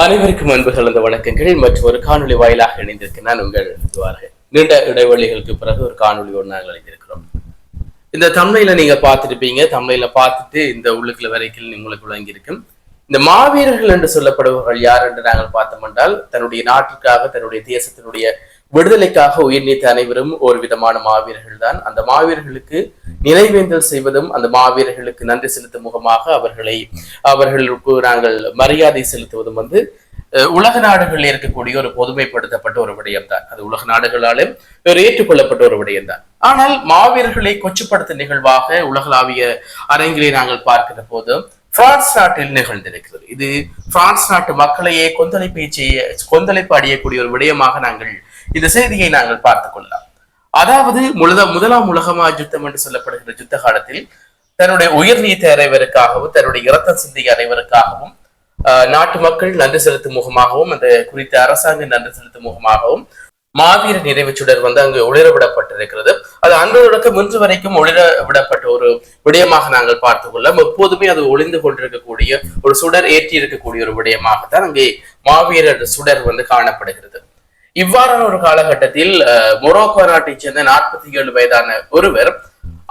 அனைவருக்கும் அன்பு கலந்த வணக்கங்கள் மற்றும் ஒரு காணொலி வாயிலாக இணைந்திருக்க நான் உங்கள் நீண்ட இடைவெளிகளுக்கு பிறகு ஒரு காணொலியோடு நாங்கள் இணைந்திருக்கிறோம். இந்த தமிழையில நீங்க பார்த்துருப்பீங்க. தமிழையில பார்த்துட்டு இந்த உள்ளுக்குள்ள வரைக்கும் உங்களுக்கு விளங்கியிருக்கும். இந்த மாவீரர்கள் என்று சொல்லப்படுபவர்கள் யார் என்று நாங்கள் பார்த்தோம் என்றால், தன்னுடைய நாட்டிற்காக தன்னுடைய தேசத்தினுடைய விடுதலைக்காக உயிர் நீத்த அனைவரும் ஒரு விதமான மாவீரர்கள் தான். அந்த மாவீரர்களுக்கு நினைவேந்தல் செய்வதும், அந்த மாவீரர்களுக்கு நன்றி செலுத்தும் முகமாக அவர்களுக்கு நாங்கள் மரியாதை செலுத்துவதும் உலக நாடுகளில் இருக்கக்கூடிய ஒரு பொதுமைப்படுத்தப்பட்ட ஒரு விடயம் தான். அது உலக நாடுகளாலும் ஒரு ஏற்றுக்கொள்ளப்பட்ட ஒரு விடயம் தான். ஆனால் மாவீரர்களை கொச்சுப்படுத்தும் நிகழ்வாக உலகளாவிய அரங்கிலே நாங்கள் பார்க்கிற போது பிரான்ஸ் நாட்டில் நிகழ்ந்திருக்கிறது. இது பிரான்ஸ் நாட்டு மக்களையே கொந்தளிப்பு அடையக்கூடிய ஒரு விடயமாக நாங்கள் இந்த செய்தியை நாங்கள் பார்த்துக் கொள்ளலாம். அதாவது முதலாம் உலகமா யுத்தம் என்று சொல்லப்படுகிற யுத்த காலத்தில் தன்னுடைய உயிர் நீத்த அனைவருக்காகவும் தன்னுடைய இரத்தம் சிந்திய அனைவருக்காகவும் நாட்டு மக்கள் நன்றி செலுத்தும் முகமாகவும் அந்த குறித்த அரசாங்கம் நன்றி செலுத்தும் முகமாகவும் மாவீர நிறைவு சுடர் அங்கு ஒளிரவிடப்பட்டிருக்கிறது. அது அன்று தொடக்கம் இன்று வரைக்கும் ஒளிர விடப்பட்ட ஒரு விடயமாக நாங்கள் பார்த்துக் கொள்ளலாம். எப்போதுமே அது ஒளிந்து கொண்டிருக்கக்கூடிய ஒரு சுடர் ஏற்றி இருக்கக்கூடிய ஒரு விடயமாகத்தான் அங்கே மாவீரர் சுடர் காணப்படுகிறது. இவ்வாறான ஒரு காலகட்டத்தில் மொரோக்கோ நாட்டை சேர்ந்த 47 வயதான ஒருவர்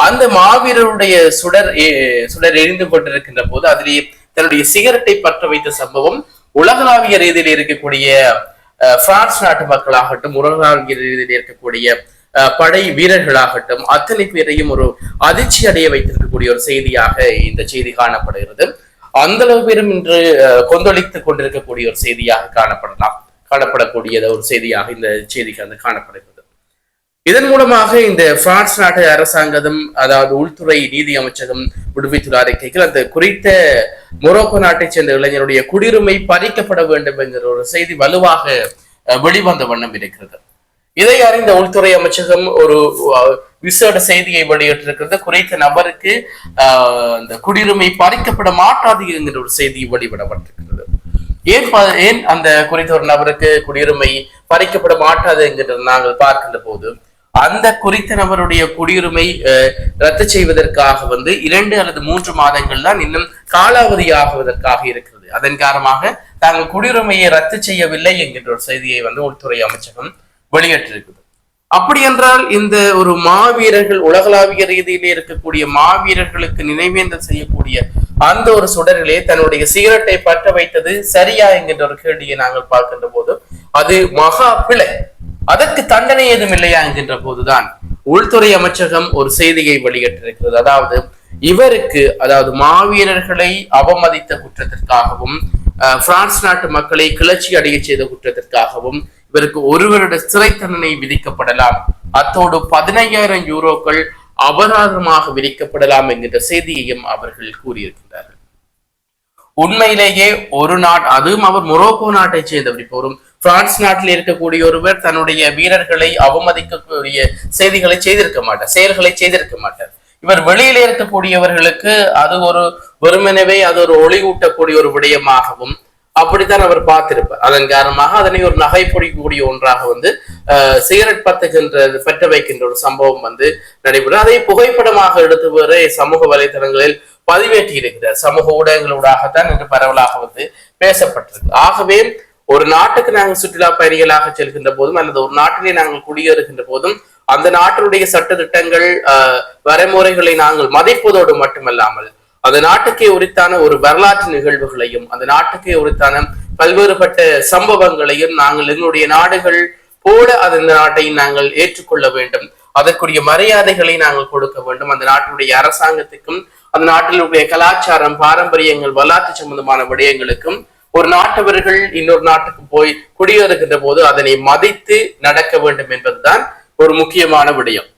அந்த மாவீரருடைய சுடர் எரிந்து கொண்டிருக்கின்ற போது அதிலேயே தன்னுடைய சிகரெட்டை பற்ற வைத்த சம்பவம் உலகளாவிய ரீதியில் இருக்கக்கூடிய பிரான்ஸ் நாட்டு மக்களாகட்டும், உலகளாவிய ரீதியில் இருக்கக்கூடிய படை வீரர்களாகட்டும், அத்தனை பேரையும் ஒரு அதிர்ச்சி அடைய வைத்திருக்கக்கூடிய ஒரு செய்தியாக இந்த செய்தி காணப்படுகிறது. அந்த அளவு பேரும் இன்று கொந்தளித்துக் கொண்டிருக்கக்கூடிய ஒரு செய்தியாக காணப்படக்கூடிய ஒரு செய்தியாக இந்த செய்திக்கு காணப்படுகிறது. இதன் மூலமாக இந்த பிரான்ஸ் நாட்டு அரசாங்கம், அதாவது உள்துறை நீதி அமைச்சகம் விடுவித்துள்ள அறிக்கைகள் அந்த குறித்த மொரோக்கோ நாட்டை சேர்ந்த இளைஞருடைய குடியுரிமை பறிக்கப்பட வேண்டும் என்கிற ஒரு செய்தி வலுவாக வெளிவந்த வண்ணம் இருக்கிறது. இதை அறிந்த உள்துறை அமைச்சகம் ஒரு விசேட செய்தியை வெளியிட்டிருக்கிறது. குறித்த நபருக்கு அந்த குடியுரிமை பறிக்கப்பட மாட்டாது என்கிற ஒரு செய்தி வெளிவிடப்பட்டிருக்கிறது. ஏன் அந்த குறித்த ஒரு நபருக்கு குடியுரிமை பறிக்கப்பட மாட்டாது என்கிற நாங்கள் பார்க்கின்ற போது, அந்த குறித்த நபருடைய குடியுரிமை ரத்து செய்வதற்காக 2 அல்லது 3 மாதங்கள் தான் இன்னும் காலாவதியாகுவதற்காக இருக்கிறது. அதன் காரணமாக தாங்கள் குடியுரிமையை ரத்து செய்யவில்லை என்கின்ற ஒரு செய்தியை உள்துறை அமைச்சகம் வெளியிட்டிருக்கிறது. அப்படி என்றால் இந்த ஒரு மாவீரர்கள், உலகளாவிய ரீதியிலே இருக்கக்கூடிய மாவீரர்களுக்கு நினைவேந்தல் செய்யக்கூடிய அந்த ஒரு சுடரிலே தன்னுடைய சிகரெட்டை பற்ற வைத்தது சரியா என்கின்ற ஒரு கேள்வியை நாங்கள் பார்க்கின்ற போது அது மகா பிழை. அதற்கு தண்டனை ஏதும் இல்லையா என்கின்ற போதுதான் உள்துறை அமைச்சகம் ஒரு செய்தியை வெளியிட்டிருக்கிறது. அதாவது மாவீரர்களை அவமதித்த குற்றத்திற்காகவும் பிரான்ஸ் நாட்டு மக்களை கிளர்ச்சி அடைய செய்த குற்றத்திற்காகவும் இவருக்கு 1 வருட சிறை தண்டனை விதிக்கப்படலாம், அத்தோடு 15,000 யூரோக்கள் அபராதமாக விதிக்கப்படலாம் என்கின்ற செய்தியையும் அவர்கள் கூறியிருக்கின்றார்கள். உண்மையிலேயே அதுவும் அவர் மொரோக்கோ நாட்டை சேர்ந்தவர். இப்போ ஒரு பிரான்ஸ் நாட்டில் இருக்கக்கூடிய ஒருவர் தன்னுடைய வீரர்களை அவமதிக்கக்கூடிய செயல்களை செய்திருக்க மாட்டார். இவர் வெளியில இருக்கக்கூடியவர்களுக்கு அது ஒரு வெறுமனவே அது ஒரு ஒளியூட்டக்கூடிய ஒரு விடயமாகவும் அப்படித்தான் அவர் பார்த்திருப்பார். அதன் காரணமாக அதனை ஒரு நகை பொடிக்கூடிய ஒன்றாக சிகரெட் பற்ற வைக்கின்ற ஒரு சம்பவம் நடைபெறும். அதை புகைப்படமாக எடுத்து வர சமூக வலைதளங்களில் பதிவேற்றி இருக்கிறார். சமூக ஊடகங்களூடாகத்தான் இன்று பரவலாக பேசப்பட்டிருக்கு. ஆகவே ஒரு நாட்டுக்கு நாங்கள் சுற்றுலா பயணிகளாக செல்கின்ற போதும் அல்லது ஒரு நாட்டிலே நாங்கள் குடியேறுகின்ற போதும் அந்த நாட்டினுடைய சட்ட திட்டங்கள், வரைமுறைகளை நாங்கள் மதிப்பதோடு மட்டுமல்லாமல் அந்த நாட்டுக்கே உரித்தான ஒரு வரலாற்று நிகழ்வுகளையும் அந்த நாட்டுக்கே உரித்தான பல்வேறுபட்ட சம்பவங்களையும் நாங்கள் எங்களுடைய நாடுகள் போல அந்த நாட்டை நாங்கள் ஏற்றுக்கொள்ள வேண்டும். அதற்குரிய மரியாதைகளை நாங்கள் கொடுக்க வேண்டும். அந்த நாட்டினுடைய அரசாங்கத்துக்கும் அந்த நாட்டினுடைய கலாச்சாரம், பாரம்பரியங்கள், வரலாற்று சம்பந்தமான விடயங்களுக்கும் ஒரு நாட்டவர்கள் இன்னொரு நாட்டுக்கு போய் குடியேறுகின்ற போது அதனை மதித்து நடக்க வேண்டும் என்பதுதான் ஒரு முக்கியமான விடயம்.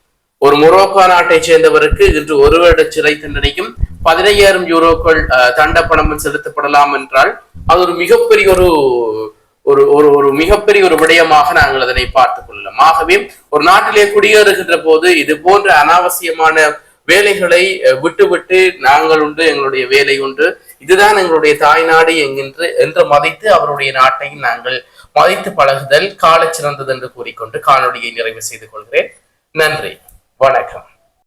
ஒரு மொரோக்கோ நாட்டை சேர்ந்தவருக்கு இன்று 1 வருட சிறை தண்டனையும் 15,000 யூரோக்கள் தண்டப்பணமும் செலுத்தப்படலாம் என்றால் அது ஒரு மிகப்பெரிய ஒரு மிகப்பெரிய ஒரு விடயமாக நாங்கள் அதனை பார்த்துக் கொள்ளலாம். ஆகவே ஒரு நாட்டிலே குடியேறுகின்ற போது இது போன்ற அனாவசியமான வேலைகளை விட்டு நாங்கள் உண்டு, எங்களுடைய வேலை உண்டு, இதுதான் எங்களுடைய தாய்நாடு என்று மதித்து அவருடைய நாட்டை நாங்கள் மதித்து பழகுதல் கால சிறந்தது என்று கூறிக்கொண்டு காணொலியை நிறைவு செய்து கொள்கிறேன். நன்றி, வணக்கம்.